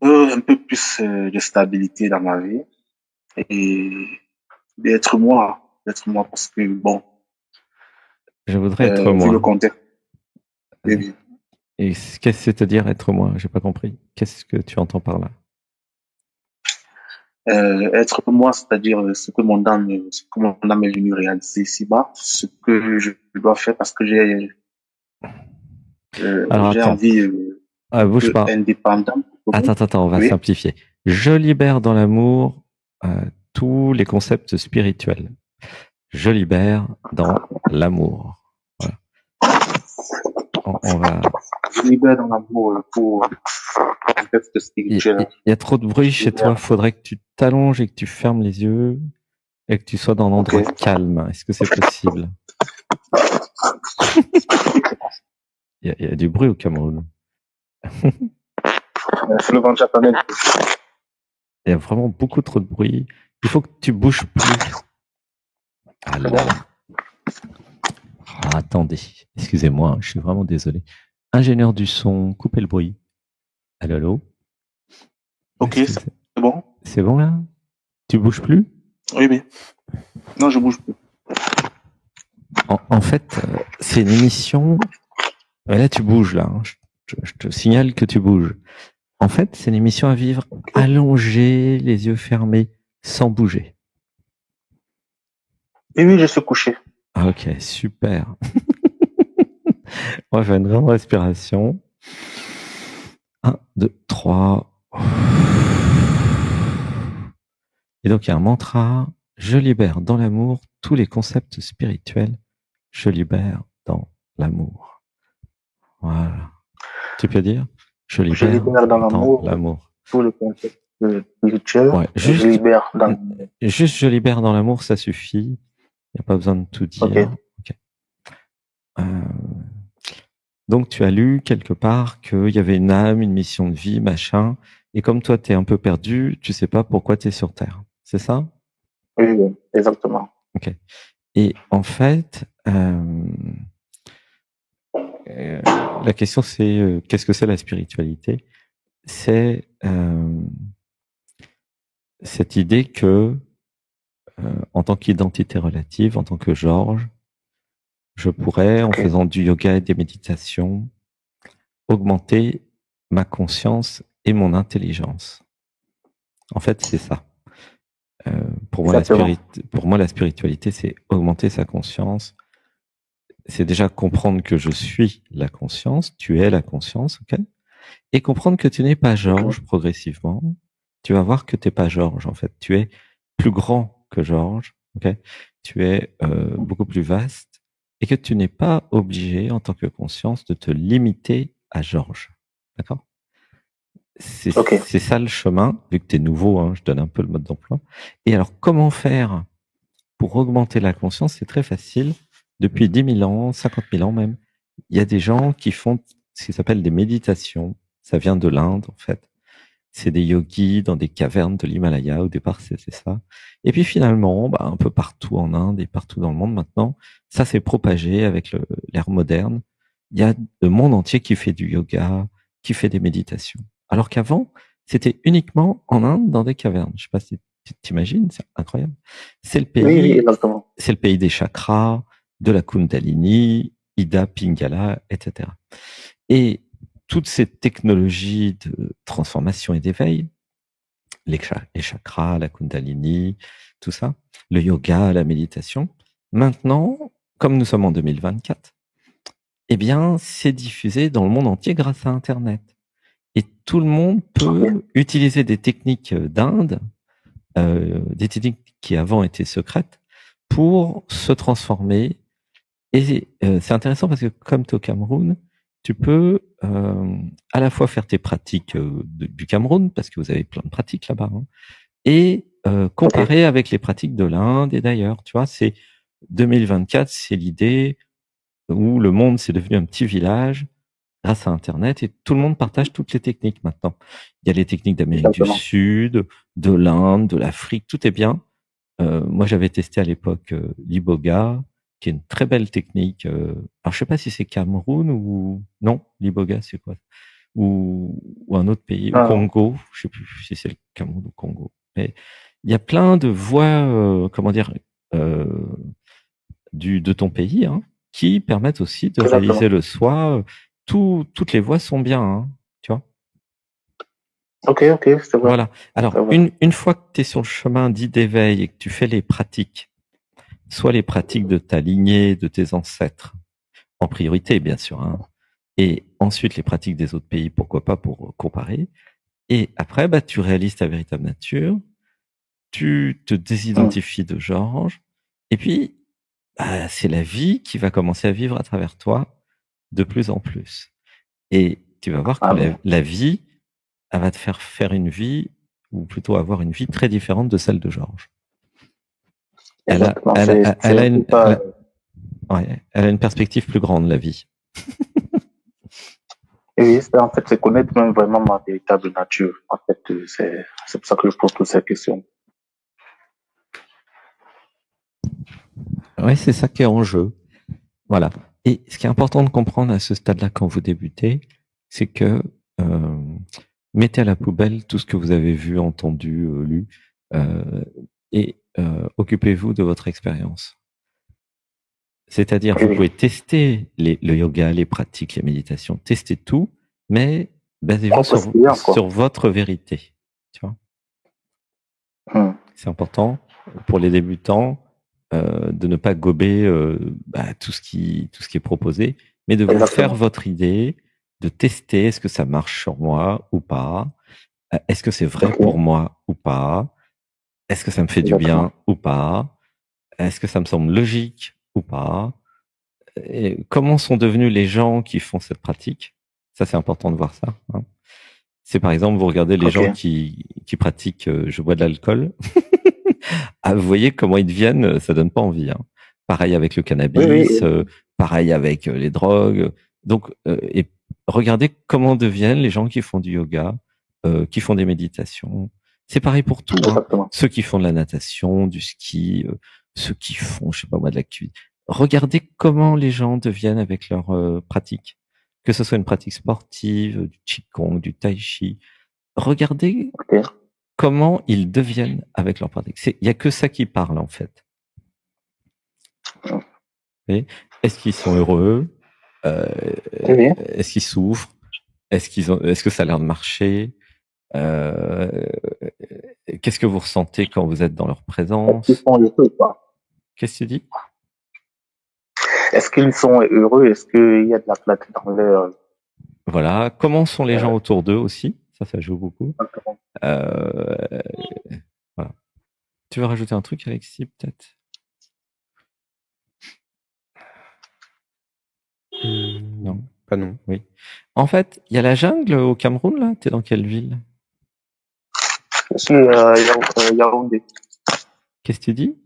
Un peu plus de stabilité dans ma vie et d'être moi parce que bon, Je voudrais être vu le moi. contexte, oui, oui. Et qu'est-ce que c'est-à-dire être moi? J'ai pas compris. Qu'est-ce que tu entends par là? Être moi, c'est-à-dire ce que mon âme est venue réaliser ici-bas, ce que je dois faire parce que Alors j'ai attends, envie bouge d'être pas. indépendant. Attends, on va Oui. simplifier. Je libère dans l'amour tous les concepts spirituels. Je libère dans l'amour. Voilà. On va. Je libère dans l'amour pour le contexte spirituel. Il y a trop de bruit Je chez toi. libère. Faudrait que tu t'allonges et que tu fermes les yeux et que tu sois dans un Ok. endroit calme. Est-ce que c'est possible? Il y a du bruit au Cameroun. C'est le vent japonais. Il y a vraiment beaucoup trop de bruit. Il faut que tu bouges plus. Ah là là. Ah, attendez. Excusez-moi, je suis vraiment désolé. Ingénieur du son, coupez le bruit. Allô, allô. Ok, Est-ce que c'est bon. c'est bon là? Tu bouges plus? Oui, oui. Non, je bouge plus. En fait, c'est une émission. Là, tu bouges là. Hein. Je te signale que tu bouges. En fait, c'est une émission à vivre allongé, les yeux fermés, sans bouger. Oui, oui, je suis couché. Ok, super. On va faire une grande respiration. 1, 2, 3. Et donc, il y a un mantra. Je libère dans l'amour tous les concepts spirituels. Je libère dans l'amour. Voilà. Tu peux dire? Je Je libère libère dans dans l'amour l'amour. tout le contexte spirituel. Ouais, Je libère dans. juste je libère dans l'amour, ça suffit. Il n'y a pas besoin de tout Ok. dire. Okay. Donc, tu as lu quelque part qu'il y avait une âme, une mission de vie, machin. Et comme toi, tu es un peu perdu, tu sais pas pourquoi tu es sur Terre. C'est ça? Oui, oui, exactement. Ok. Et en fait, la question c'est qu'est-ce que c'est la spiritualité? C'est cette idée que, en tant qu'identité relative, en tant que Georges, je pourrais, en Ok. faisant du yoga et des méditations, augmenter ma conscience et mon intelligence. En fait, c'est ça. Exactement. Pour moi, la spiritualité, c'est augmenter sa conscience. C'est déjà comprendre que je suis la conscience, tu es la conscience, ok? Et comprendre que tu n'es pas Ok. Georges progressivement. Tu vas voir que tu n'es pas Georges, en fait. Tu es plus grand que Georges, ok? Tu es beaucoup plus vaste et que tu n'es pas obligé, en tant que conscience, de te limiter à Georges. D'accord? Ok. C'est ça le chemin, vu que tu es nouveau, hein, je donne un peu le mode d'emploi. Et alors, comment faire pour augmenter la conscience? C'est très facile. Depuis 10 000 ans, 50 000 ans même, il y a des gens qui font ce qui s'appelle des méditations. Ça vient de l'Inde, en fait. C'est des yogis dans des cavernes de l'Himalaya. Au départ, c'est ça. Et puis finalement, bah, un peu partout en Inde et partout dans le monde maintenant, ça s'est propagé avec l'ère moderne. Il y a le monde entier qui fait du yoga, qui fait des méditations. Alors qu'avant, c'était uniquement en Inde dans des cavernes. Je sais pas si tu t'imagines, c'est incroyable. C'est le Oui, oui, pays, exactement. c'est le pays des chakras, de la Kundalini, Ida, Pingala, etc. Et toutes ces technologies de transformation et d'éveil, les chakras, la Kundalini, tout ça, le yoga, la méditation, maintenant, comme nous sommes en 2024, eh bien, c'est diffusé dans le monde entier grâce à Internet. Et tout le monde Ok. peut utiliser des techniques d'Inde, des techniques qui avant étaient secrètes, pour se transformer. Et c'est intéressant parce que comme tu es au Cameroun, tu peux à la fois faire tes pratiques du Cameroun, parce que vous avez plein de pratiques là-bas, hein, et Ok. comparer avec les pratiques de l'Inde et d'ailleurs. Tu vois, c'est 2024, c'est l'idée où le monde c'est devenu un petit village grâce à Internet et tout le monde partage toutes les techniques maintenant. Il y a les techniques d'Amérique du Exactement. Sud, de l'Inde, de l'Afrique, tout est bien. Moi, j'avais testé à l'époque l'iboga, qui est une très belle technique. Alors, je sais pas si c'est Cameroun ou non. L'iboga, c'est quoi? ou un autre pays, au Ah, Congo, je sais plus si c'est le Cameroun ou le Congo. Mais il y a plein de voies, comment dire, euh, de ton pays, hein, qui permettent aussi de réaliser exactement. le soi. Toutes les voies sont bien, hein, tu vois. Ok, ok, c'est vrai, Voilà. Alors, c'est vrai. une fois que tu es sur le chemin dit d'éveil et que tu fais les pratiques, soit les pratiques de ta lignée, de tes ancêtres, en priorité, bien sûr, hein, et ensuite les pratiques des autres pays, pourquoi pas, pour comparer. Et après, bah, tu réalises ta véritable nature, tu te Hmm. désidentifies de Georges, et puis, bah, c'est la vie qui va commencer à vivre à travers toi de plus en plus. Et tu vas voir que Ah bon, la vie, elle va te faire faire une vie, ou plutôt avoir une vie très différente de celle de Georges. exactement. C'est Elle a un une, peu ça. ouais, elle a une perspective plus grande, la vie. Et oui, en fait, c'est connaître même vraiment ma véritable nature. En fait, c'est pour ça que je pose toutes ces questions. Ouais, c'est ça qui est en jeu. Voilà. Et ce qui est important de comprendre à ce stade-là quand vous débutez, c'est que euh, mettez à la poubelle tout ce que vous avez vu, entendu, lu, euh, et occupez-vous de votre expérience. C'est-à-dire, Oui, vous oui, pouvez tester le yoga, les pratiques, les méditations, tester tout, mais basez-vous propre expérience, sur quoi. votre vérité. Tu vois, Hmm. c'est important pour les débutants de ne pas gober tout ce qui est proposé, mais de vous faire Exactement, votre idée, de tester est-ce que ça marche sur moi ou pas, est-ce que c'est vrai pour ok, moi ou pas, est-ce que ça me fait du exactement. bien ou pas, est-ce que ça me semble logique ou pas. Et comment sont devenus les gens qui font cette pratique? Ça, c'est important de voir ça, hein. C'est par exemple, vous regardez les Ok, gens qui pratiquent je bois de l'alcool. Ah, vous voyez comment ils deviennent, ça donne pas envie, hein. Pareil avec le oui, cannabis, oui, pareil avec les drogues. Donc, et regardez comment deviennent les gens qui font du yoga, qui font des méditations. C'est pareil pour tout, hein. exactement. Ceux qui font de la natation, du ski, ceux qui font, je sais pas moi, de la cuisine. Regardez comment les gens deviennent avec leur pratique. Que ce soit une pratique sportive, du qigong, du tai chi. Regardez Ok. comment ils deviennent avec leur pratique. Il y a que ça qui parle en fait. Et est-ce qu'ils sont heureux? Euh, Oui, oui. Est-ce qu'ils souffrent? Est-ce que ça a l'air de marcher? Euh, Qu'est-ce que vous ressentez quand vous êtes dans leur Est-ce qu'ils présence? sont heureux ou pas? Qu'est-ce que tu dis? Est-ce qu'ils sont heureux? Est-ce qu'il y a de la clarté dans leur... Voilà. Comment sont les euh, gens autour d'eux aussi? Ça joue beaucoup. exactement. Euh, voilà. Tu veux rajouter un truc, Alexis, peut-être? Non. Hmm, pas non. Oui. En fait, il y a la jungle au Cameroun, là. T'es dans quelle ville? Je suis Yaoundé. Qu'est-ce que tu dis?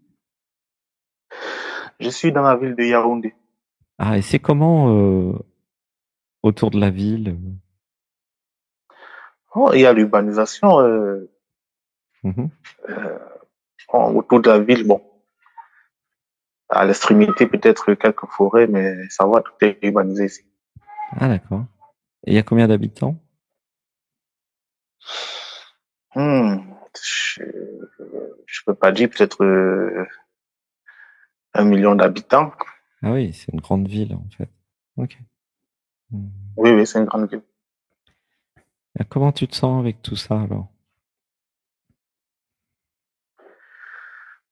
Je suis dans la ville de Yaoundé. Ah, et c'est comment autour de la ville? Oh, il y a l'urbanisation Mhm. euh, autour de la ville. Bon, à l'extrémité, peut-être quelques forêts, mais ça va, tout est urbanisé ici. Ah, d'accord. Et il y a combien d'habitants? Hmm, je peux pas dire peut-être 1 million d'habitants. Ah oui, c'est une grande ville, en fait. Ok. Hmm. Oui, oui, c'est une grande ville. Et comment tu te sens avec tout ça, alors?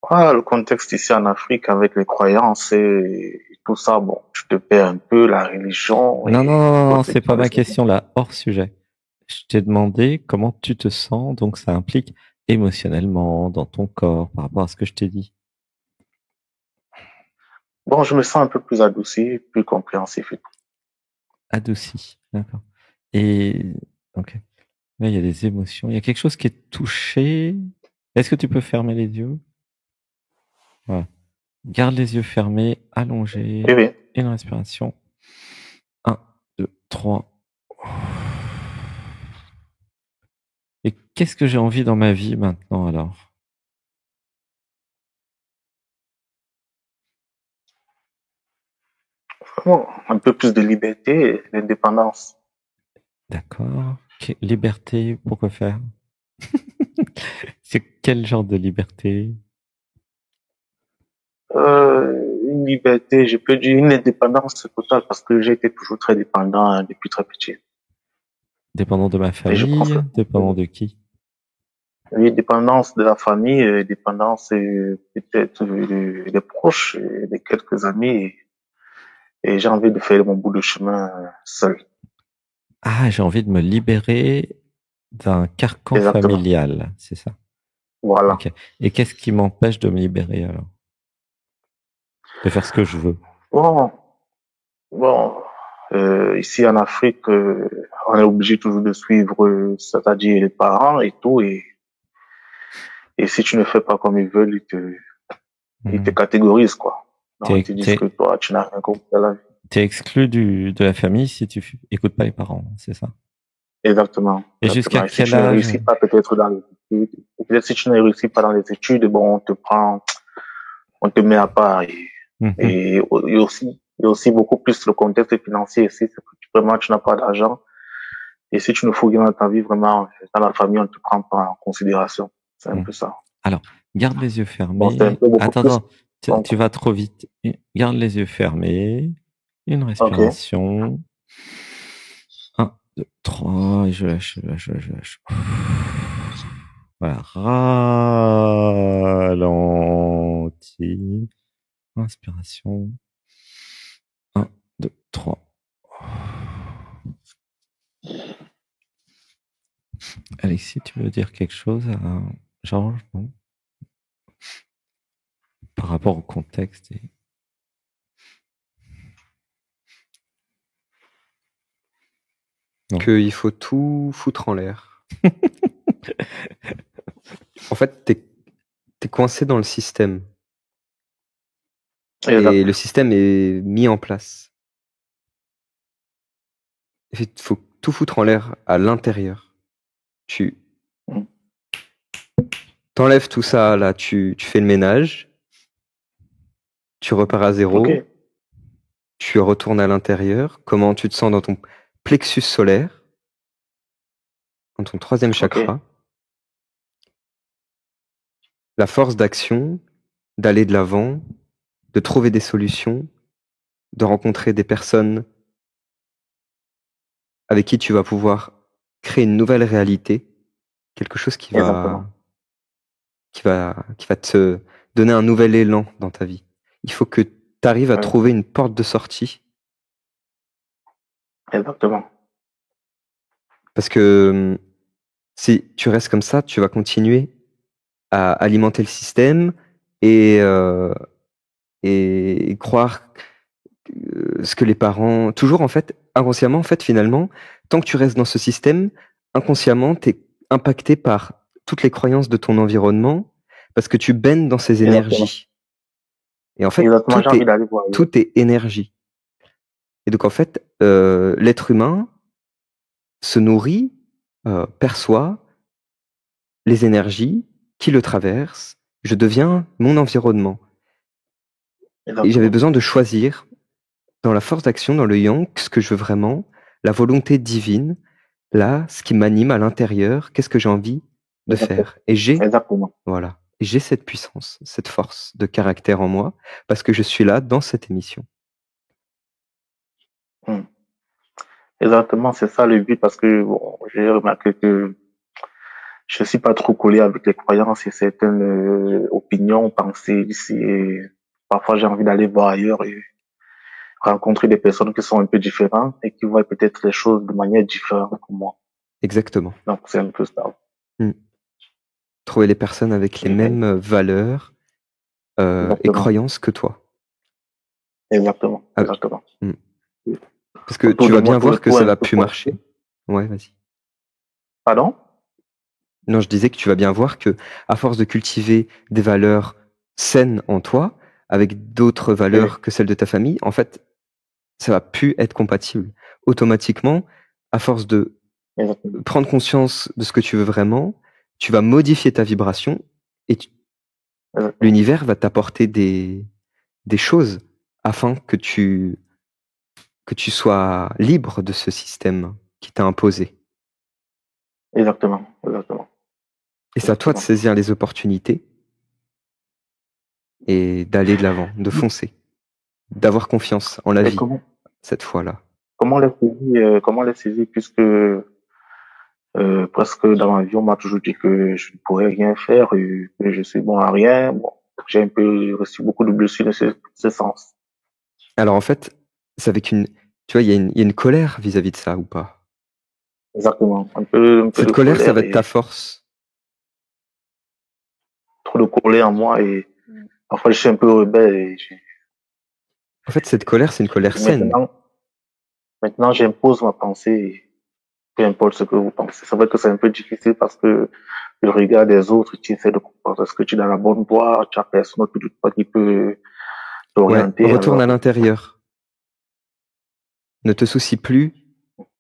Ah, le contexte ici en Afrique avec les croyances et tout ça, bon, je te perds un peu la religion Non, non, et non, non, non, d'autres c'est pas ma traditions. question, là, hors sujet. Je t'ai demandé comment tu te sens, donc ça implique émotionnellement, dans ton corps, par rapport à ce que je t'ai dit. Bon, je me sens un peu plus adouci, plus compréhensif et tout. Adouci. D'accord. Et, ok. Là, il y a des émotions. Il y a quelque chose qui est touché. Est-ce que tu peux fermer les yeux? Voilà. Garde les yeux fermés, Oui, allongés. oui. Une respiration. Un, 2, 3. Et qu'est-ce que j'ai envie dans ma vie maintenant alors? Vraiment, un peu plus de liberté et d'indépendance. D'accord. Liberté, pourquoi faire? C'est quel genre de liberté? Une liberté, je peux dire une indépendance totale parce que j'ai été toujours très dépendant depuis très petit. Dépendant de ma Et je pense que famille? Dépendant de qui? oui, dépendance de la famille, dépendance peut-être des proches, des quelques amis, et j'ai envie de faire mon bout de chemin seul. Ah, j'ai envie de me libérer d'un carcan Exactement. familial, c'est ça? Voilà. Ok. Et qu'est-ce qui m'empêche de me libérer alors? De faire ce que je veux? Bon, bon, ici en Afrique, on est obligé toujours de suivre, c'est-à-dire les parents et tout, et si tu ne fais pas comme ils veulent, ils te Hmm. catégorisent, quoi. Donc, ils te disent que T'es toi, tu n'as rien compris à la vie. exclu de la famille si tu écoutes pas les parents, c'est ça? Exactement, Et jusqu'à exactement. Et si quel tu ne âge? réussis pas peut-être dans les études, ou peut-être si tu ne réussis pas dans les études, bon, on te met à part. Mhm. Et aussi beaucoup plus le contexte financier ici, c'est que vraiment, tu n'as pas d'argent. Et si tu ne fous rien dans ta vie, vraiment, dans la famille, on ne te prend pas en considération. C'est un Mhm. peu ça. Alors, garde les yeux Bon, c'est un fermés. peu beaucoup Attends, plus. attends, Donc, tu vas trop vite. Garde les yeux fermés. Une ok. respiration. Un, deux, trois, et je lâche, je lâche, je lâche, je lâche. Voilà, ralentis. Inspiration. Un, deux, trois. Alexis, tu veux dire quelque chose à Georges, non? Par rapport au contexte Non. Qu'il faut tout foutre en l'air. En fait, t'es coincé dans le système. Et le système est mis en place. Il faut tout foutre en l'air à l'intérieur. Tu t'enlèves tout ça, là, tu fais le ménage, tu repars à zéro, Ok. tu retournes à l'intérieur. Comment tu te sens dans ton plexus solaire, dans ton troisième chakra. Ok. La force d'action, d'aller de l'avant, de trouver des solutions, de rencontrer des personnes avec qui tu vas pouvoir créer une nouvelle réalité, quelque chose qui Exactement. va te donner un nouvel élan dans ta vie. Il faut que tu arrives à trouver une porte de sortie. Exactement. Parce que si tu restes comme ça, tu vas continuer à alimenter le système et croire ce que les parents... Toujours, en fait, inconsciemment, en fait, finalement, tant que tu restes dans ce système, inconsciemment, tu es impacté par toutes les croyances de ton environnement parce que tu baignes dans ces énergies. Et en fait, Exactement, j'ai envie d'aller voir. tout est énergie. Et donc, en fait, l'être humain se nourrit, perçoit les énergies qui le traversent. Je deviens mon environnement. Et j'avais besoin de choisir, dans la force d'action, dans le yang, ce que je veux vraiment, la volonté divine, là, ce qui m'anime à l'intérieur, qu'est-ce que j'ai envie de faire. Et voilà. Et j'ai cette puissance, cette force de caractère en moi, parce que je suis là dans cette émission. Exactement, c'est ça le but, parce que bon, j'ai remarqué que je suis pas trop collé avec les croyances et certaines opinions, pensées ici. Et parfois, j'ai envie d'aller voir ailleurs et rencontrer des personnes qui sont un peu différentes et qui voient peut-être les choses de manière différente que moi. Exactement. Donc, c'est un peu ça. Trouver les personnes avec les mêmes valeurs et croyances que toi. Exactement. Exactement. Parce que tu vas bien voir que ça va plus marcher. Ouais, vas-y. Pardon? Non, je disais que tu vas bien voir que, à force de cultiver des valeurs saines en toi, avec d'autres valeurs que celles de ta famille, en fait, ça va plus être compatible. Automatiquement, à force de prendre conscience de ce que tu veux vraiment, tu vas modifier ta vibration et l'univers va t'apporter des choses afin que tu sois libre de ce système qui t'a imposé. Exactement, exactement. Et c'est à toi de saisir les opportunités et d'aller de l'avant, de foncer, d'avoir confiance en la Et vie, cette fois-là. comment les saisir puisque presque dans ma vie, on m'a toujours dit que je ne pourrais rien faire et que je suis bon à rien. Bon, j'ai un peu reçu beaucoup de blessures dans ce sens. Alors en fait, c'est avec tu vois, il y a une colère vis-à-vis de ça ou pas? Exactement. Un peu Cette de colère, ça va être et ta force. trop de colère en moi et parfois je suis un peu rebelle et En fait, cette colère, c'est une colère saine. maintenant j'impose ma pensée et peu importe ce que vous pensez. C'est vrai que c'est un peu difficile parce que le regard des autres, tu essaies de comprendre est-ce que tu es dans la bonne voie, tu as personne autour de toi qui peut Ouais, t'orienter. retourne Alors, à l'intérieur. Ne te soucie plus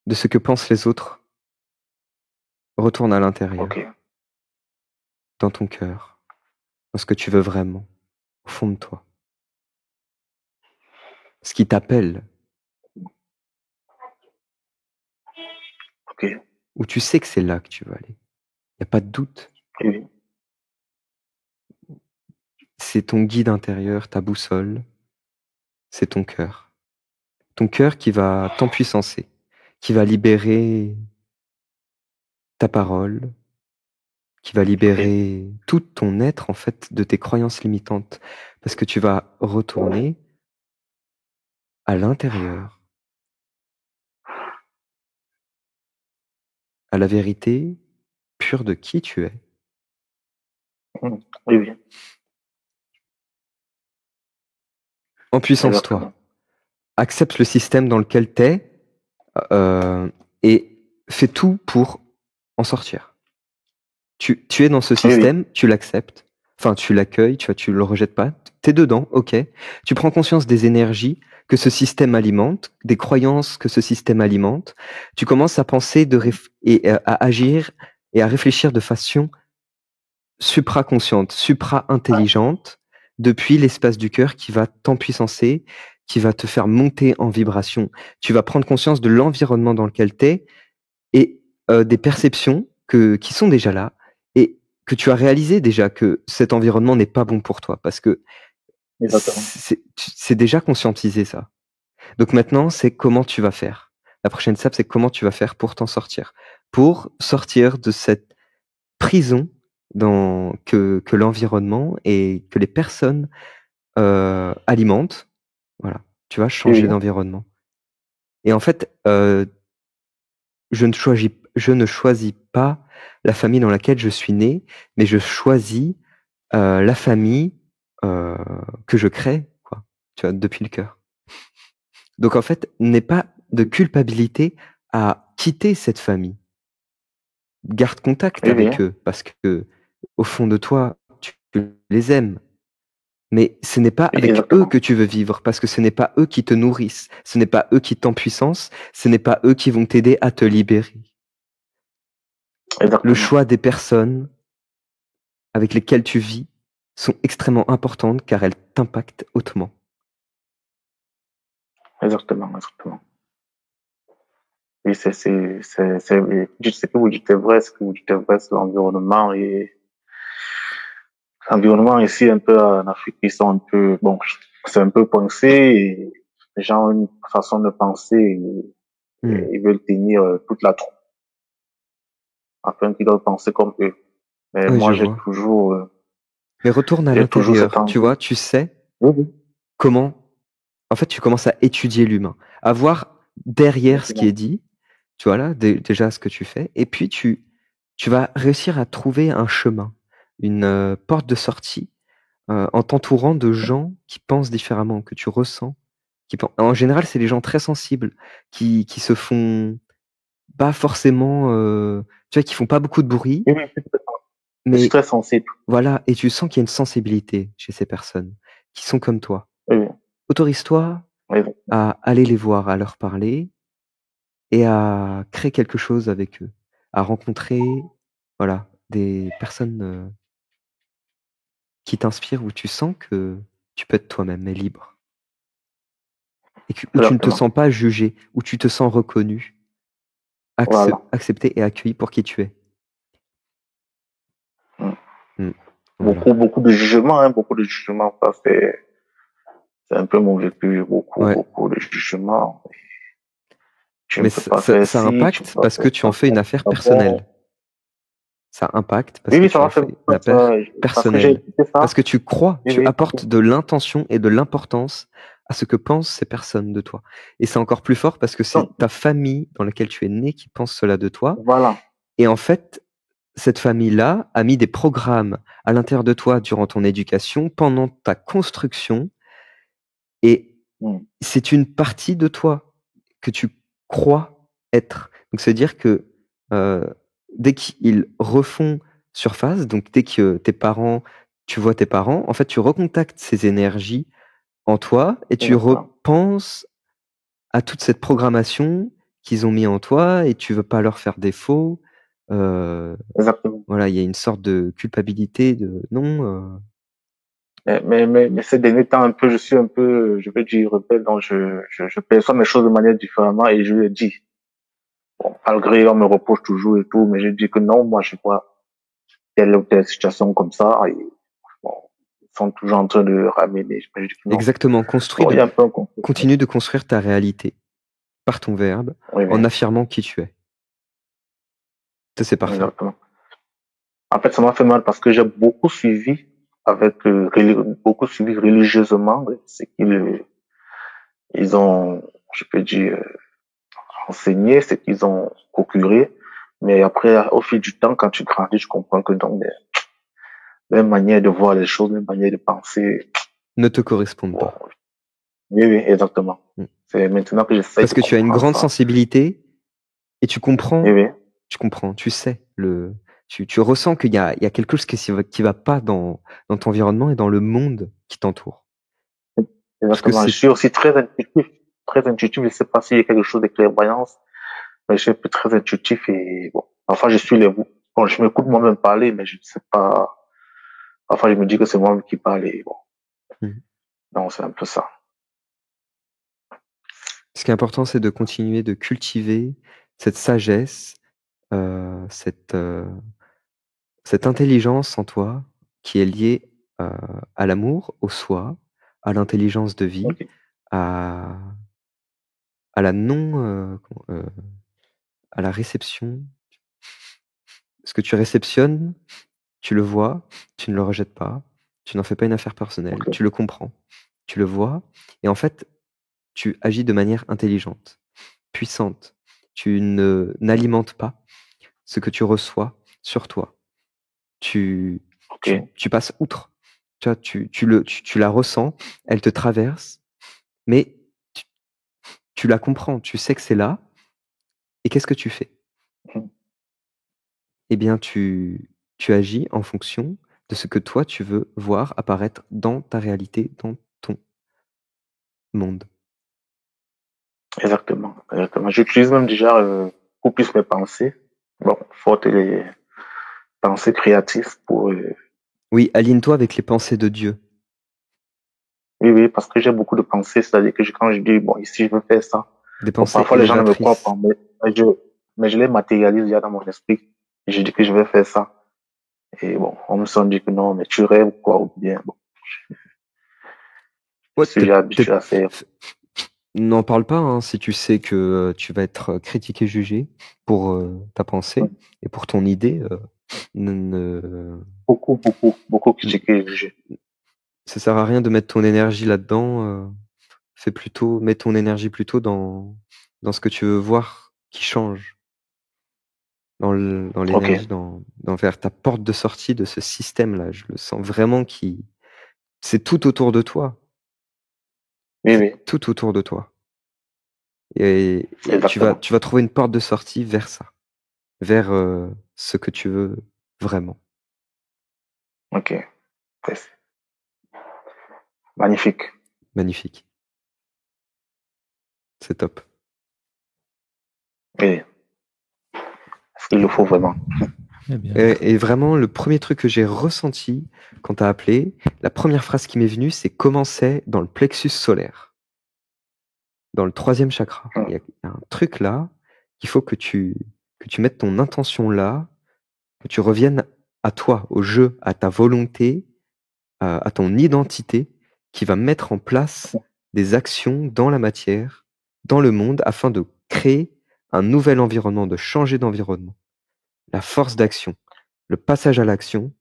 de ce que pensent les autres. Retourne à l'intérieur, ok, dans ton cœur, dans ce que tu veux vraiment, au fond de toi. Ce qui t'appelle, ok, où tu sais que c'est là que tu veux aller. Il n'y a pas de doute. oui, C'est ton guide intérieur, ta boussole. C'est ton cœur. Ton cœur qui va t'empuissancer, qui va libérer ta parole, qui va libérer tout ton être, en fait, de tes croyances limitantes. Parce que tu vas retourner à l'intérieur, à la vérité pure de qui tu es. oui, oui, Empuissance-toi. exactement. Accepte le système dans lequel t'es et fais tout pour en sortir. Tu es dans ce Oui, oui, système, tu l'acceptes, enfin tu l'accueilles, tu le rejettes pas, t'es dedans, ok. Tu prends conscience des énergies que ce système alimente, des croyances que ce système alimente. Tu commences à penser et à agir et à réfléchir de façon supra-consciente, supra-intelligente, depuis l'espace du cœur qui va t'empuissancer, qui va te faire monter en vibration. Tu vas prendre conscience de l'environnement dans lequel tu es et des perceptions qui sont déjà là et que tu as réalisé déjà que cet environnement n'est pas bon pour toi parce que exactement. c'est déjà conscientisé ça. Donc maintenant, c'est comment tu vas faire. La prochaine étape, c'est comment tu vas faire pour t'en sortir. Pour sortir de cette prison que l'environnement et que les personnes alimentent. Voilà, tu vas changer Oui, d'environnement. Et en fait, je ne choisis pas la famille dans laquelle je suis né, mais je choisis la famille que je crée, quoi, tu vois, depuis le cœur. Donc en fait, n'aie pas de culpabilité à quitter cette famille. Garde contact oui, oui, avec eux parce que au fond de toi, tu les aimes. Mais ce n'est pas avec eux exactement. que tu veux vivre, parce que ce n'est pas eux qui te nourrissent, ce n'est pas eux qui t'empuissancent, ce n'est pas eux qui vont t'aider à te libérer. Le Exactement. choix des personnes avec lesquelles tu vis sont extrêmement importantes car elles t'impactent hautement. Exactement, exactement. Oui, ce que vous dites est vrai, ce que vous dites est vrai, c'est l'environnement et l'environnement ici, un peu en Afrique, ils sont un peu, bon, c'est un peu pensé et les gens ont une façon de penser et ils veulent tenir toute la troupe afin qu'ils doivent penser comme eux. Mais Oui, moi, je vois. Mais retourne à j'ai toujours cette l'intérieur, tu envie. vois, tu sais Oui, oui, comment. En fait, tu commences à étudier l'humain, à voir derrière ce qui est exactement. dit, tu vois là, déjà ce que tu fais, et puis tu vas réussir à trouver un chemin, une porte de sortie, en t'entourant de gens qui pensent différemment, que tu ressens. En général, c'est les gens très sensibles qui se font pas forcément, tu vois, qui font pas beaucoup de bruit, Oui, oui, je suis mais très sensible. voilà, et tu sens qu'il y a une sensibilité chez ces personnes qui sont comme toi. Oui, oui, Autorise-toi oui, à aller les voir, à leur parler et à créer quelque chose avec eux, à rencontrer, voilà, des personnes qui t'inspirent où tu sens que tu peux être toi-même et libre. Et où tu ne te exactement. sens pas jugé, où tu te sens reconnu. Voilà. accepté et accueilli pour qui tu es. Mm. Voilà. Beaucoup de jugements, hein, beaucoup de jugements. Ça, c'est un peu mon vécu, Ouais. beaucoup de jugements. Tu ne Mais peux pas faire ça ci, tu impacte peux pas parce que faire tu en ça, fais une c'est affaire pas personnelle. bon. Ça impacte parce Oui, que oui, ça tu m'a en fait fais une parce affaire parce que j'ai personnelle. écouté Parce ça. que tu crois, Oui, tu oui, apportes de l'intention et de l'importance à ce que pensent ces personnes de toi. Et c'est encore plus fort parce que c'est non, ta famille dans laquelle tu es né qui pense cela de toi. voilà, Et en fait, cette famille-là a mis des programmes à l'intérieur de toi durant ton éducation, pendant ta construction, et Mm. c'est une partie de toi que tu crois être. Donc, c'est-à-dire que dès qu'ils refont surface, donc dès que tu vois tes parents, en fait, tu recontactes ces énergies en toi et tu exactement. repenses à toute cette programmation qu'ils ont mis en toi et tu veux pas leur faire défaut. Exactement. Voilà, il y a une sorte de culpabilité de non. Mais ces derniers temps, un peu, je suis un peu, je vais dire, rebelle, donc je perçois mes choses de manière différemment et je lui ai dit, bon, malgré on me reproche toujours et tout, mais je dis que non, moi, je vois telle ou telle situation comme ça et bon, ils sont toujours en train de ramener. Je dis que non. Exactement, Bon, il y a un peu un conflit. continue de construire ta réalité par ton verbe Oui, oui, en affirmant qui tu es. Ça, c'est parfait. exactement. En fait, ça m'a fait mal parce que j'ai beaucoup suivi beaucoup suivi religieusement ce ils ont, je peux dire, enseigné, ce qu'ils ont procuré. Mais après, au fil du temps, quand tu grandis, tu comprends que donc, les manières de voir les choses, les manières de penser, Ne te correspondent bon, pas. oui, oui, exactement. Mm. C'est maintenant que j'essaye Parce de que tu as une comprendre grande ça. sensibilité et tu Oui, comprends, oui, tu sais, tu ressens qu'il y a quelque chose qui va pas dans ton environnement et dans le monde qui t'entoure. Parce que exactement. Je c'est suis aussi très intuitif. Très intuitif. Je sais pas s'il y a quelque chose de clairvoyance, mais je suis un peu très intuitif et bon, parfois je suis bon, je m'écoute moi-même parler, mais je ne sais pas. Parfois, je me dis que c'est moi-même qui parle et bon. Mhm. Donc, c'est un peu ça. Ce qui est important, c'est de continuer de cultiver cette sagesse, cette intelligence en toi qui est liée à l'amour, au soi, à l'intelligence de vie, Ok. à, à la non, à la réception. Ce que tu réceptionnes, tu le vois, tu ne le rejettes pas, tu n'en fais pas une affaire personnelle, Ok. tu le comprends, tu le vois, et en fait, tu agis de manière intelligente, puissante. Tu n'alimentes pas ce que tu reçois sur toi. Tu, Ok. tu passes outre. Tu vois, tu la ressens, elle te traverse, mais tu, tu la comprends, tu sais que c'est là, et qu'est-ce que tu fais? Mhm. Eh bien, tu agis en fonction de ce que toi, tu veux voir apparaître dans ta réalité, dans ton monde. Exactement. Exactement. J'utilise même déjà beaucoup plus mes pensées. Bon, faute les pensées créatives pour. Oui, aligne-toi avec les pensées de Dieu. Oui, oui, parce que j'ai beaucoup de pensées, c'est-à-dire que quand je dis, bon, ici, je veux faire ça. Des Bon, pensées parfois, les gens ne me croient élévatrices. pas, mais je les matérialise déjà dans mon esprit. Et je dis que je vais faire ça. Et bon, on me semble dire que non, mais tu rêves, quoi, ou bien, bon, je Ouais, suis déjà habitué à faire. n'en parle pas hein, si tu sais que tu vas être critiqué, jugé pour ta pensée et pour ton idée. Beaucoup critiqué et jugé. Ça sert à rien de mettre ton énergie là-dedans. Mets ton énergie plutôt dans ce que tu veux voir qui change, dans Ok. l'énergie, vers ta porte de sortie de ce système-là. Je le sens vraiment c'est tout autour de toi. Oui, oui, C'est tout autour de toi. Et exactement. tu vas trouver une porte de sortie vers ça, vers ce que tu veux vraiment. Ok. C'est magnifique. Magnifique. C'est top. Oui. Est-ce qu'il le faut vraiment? Eh bien. Et vraiment, le premier truc que j'ai ressenti quand tu as appelé, la première phrase qui m'est venue, c'est commencer dans le plexus solaire, dans le 3e chakra. Il y a un truc là qu'il faut que tu mettes ton intention là, que tu reviennes à toi, au jeu, à ta volonté, à ton identité, qui va mettre en place des actions dans la matière, dans le monde, afin de créer un nouvel environnement, de changer d'environnement. La force d'action, le passage à l'action,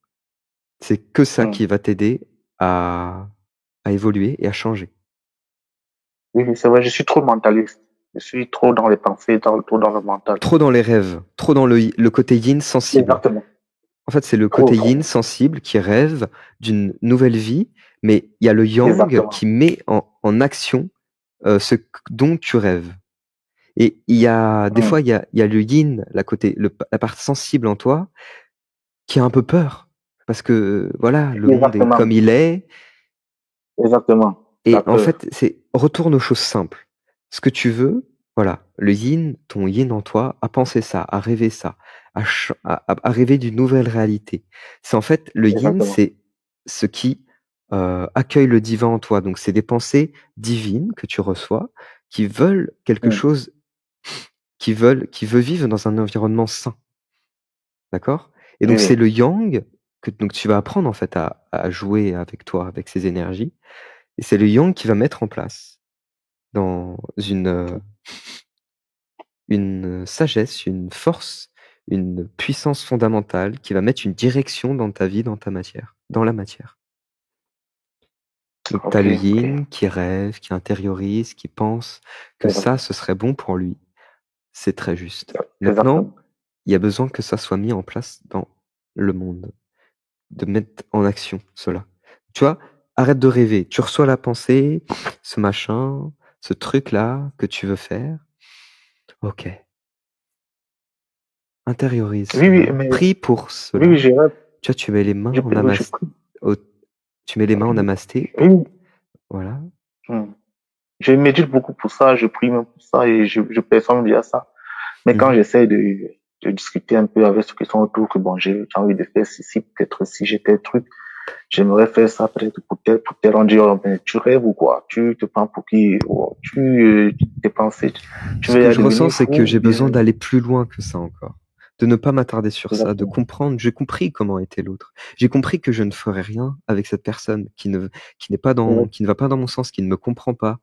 c'est que ça qui va t'aider à évoluer et à changer. Oui, c'est vrai, je suis trop mentaliste. Je suis trop dans les pensées, trop dans le mental. Trop dans les rêves, trop dans le côté yin sensible. Exactement. En fait, c'est le côté yin sensible qui rêve d'une nouvelle vie, mais il y a le yang qui met en action ce dont tu rêves. Et il y a des fois, il y a le yin, la part sensible en toi, qui a un peu peur. Parce que voilà, le monde est comme il est. Exactement. Et en fait, retourne aux choses simples. Ce que tu veux, voilà, le yin, ton yin en toi, à penser ça, à rêver ça, à rêver d'une nouvelle réalité. C'est en fait, le yin, c'est ce qui accueille le divin en toi. Donc, c'est des pensées divines que tu reçois qui veulent quelque chose, qui veut vivre dans un environnement sain. D'accord? Et donc, c'est le yang que donc, tu vas apprendre en fait à jouer avec toi, avec ces énergies. Et c'est le yang qui va mettre en place dans une sagesse, une force, une puissance fondamentale qui va mettre une direction dans ta vie, dans la matière. Donc, tu as le yin qui rêve, qui intériorise, qui pense que ça, ce serait bon pour lui. C'est très juste. Maintenant, il y a besoin que ça soit mis en place dans le monde, de mettre en action cela. Tu vois, arrête de rêver. Tu reçois la pensée, ce machin, ce truc-là que tu veux faire. Ok. Intériorise. Oui, mais... Prie pour cela. Oui, j'ai rêve. Tu vois, tu mets les mains en namasté. Tu mets les mains en namasté. Oui. Voilà. Je médite beaucoup pour ça, je prie même pour ça et je performe bien ça. Mais quand j'essaie de discuter un peu avec ceux qui sont autour, que bon, j'ai envie de faire ceci, peut-être si j'ai tel truc, j'aimerais faire ça peut-être pour tel, on dit, oh, ben, tu rêves ou quoi? Tu te prends pour qui? Oh, tu t'es pensé, Ce que je ressens, c'est que j'ai besoin d'aller plus loin que ça encore. De ne pas m'attarder sur ça, de comprendre. J'ai compris comment était l'autre. J'ai compris que je ne ferais rien avec cette personne qui ne va pas dans mon sens, qui ne me comprend pas,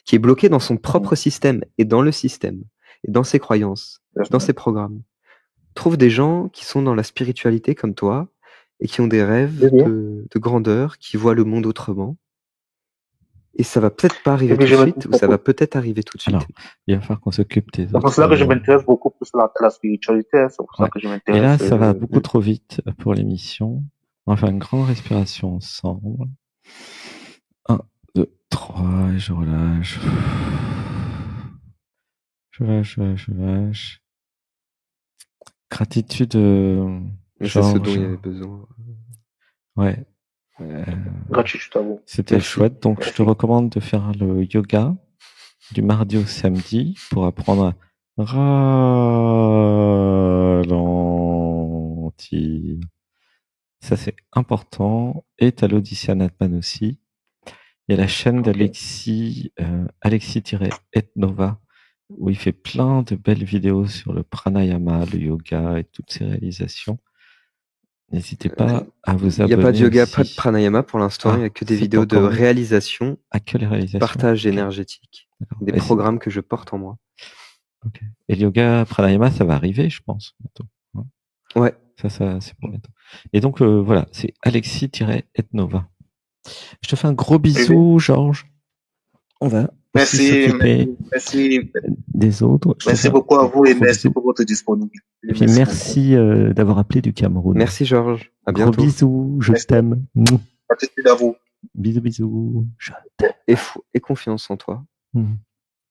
qui est bloqué dans son propre système et dans le système et dans ses croyances, dans ses programmes. Trouve des gens qui sont dans la spiritualité comme toi et qui ont des rêves de grandeur, qui voient le monde autrement. Et ça va peut-être pas arriver tout de suite, ou ça va peut-être arriver tout de suite. Alors, il va falloir qu'on s'occupe des autres. C'est pour ça que je m'intéresse beaucoup plus à la spiritualité. C'est pour ça que je m'intéresse. Et là, ça va beaucoup trop vite pour l'émission. On va faire une grande respiration ensemble. 1, 2, 3, et je relâche. Je lâche. Gratitude, c'est ce dont il y avait besoin. Ouais. Gratitude à vous. C'était chouette. Donc, je te recommande de faire le yoga du mardi au samedi pour apprendre à ralentir. Ça, c'est important. Et t'as l'Odyssée Atman aussi. Il y a la chaîne d'Alexis, Alexis-Etnova, où il fait plein de belles vidéos sur le pranayama, le yoga et toutes ses réalisations. N'hésitez pas à vous abonner. Il n'y a pas de yoga, aussi. pas de pranayama pour l'instant. Il n'y a que des vidéos de réalisation, que les réalisations. Partage énergétique, des programmes que je porte en moi. Okay. Et le yoga pranayama, ça va arriver, je pense, bientôt. Hein. Ouais. Ça, c'est pour bientôt. Et donc, voilà, c'est Alexis-Etnova. Je te fais un gros bisou, Georges. On va s'occuper des autres. Merci beaucoup à vous et merci pour votre disponibilité. Et puis merci d'avoir appelé du Cameroun. Merci Georges. À bientôt. Gros bisous, je t'aime. Gratitude à vous. Bisous, bisous. Je t'aime. Et confiance en toi.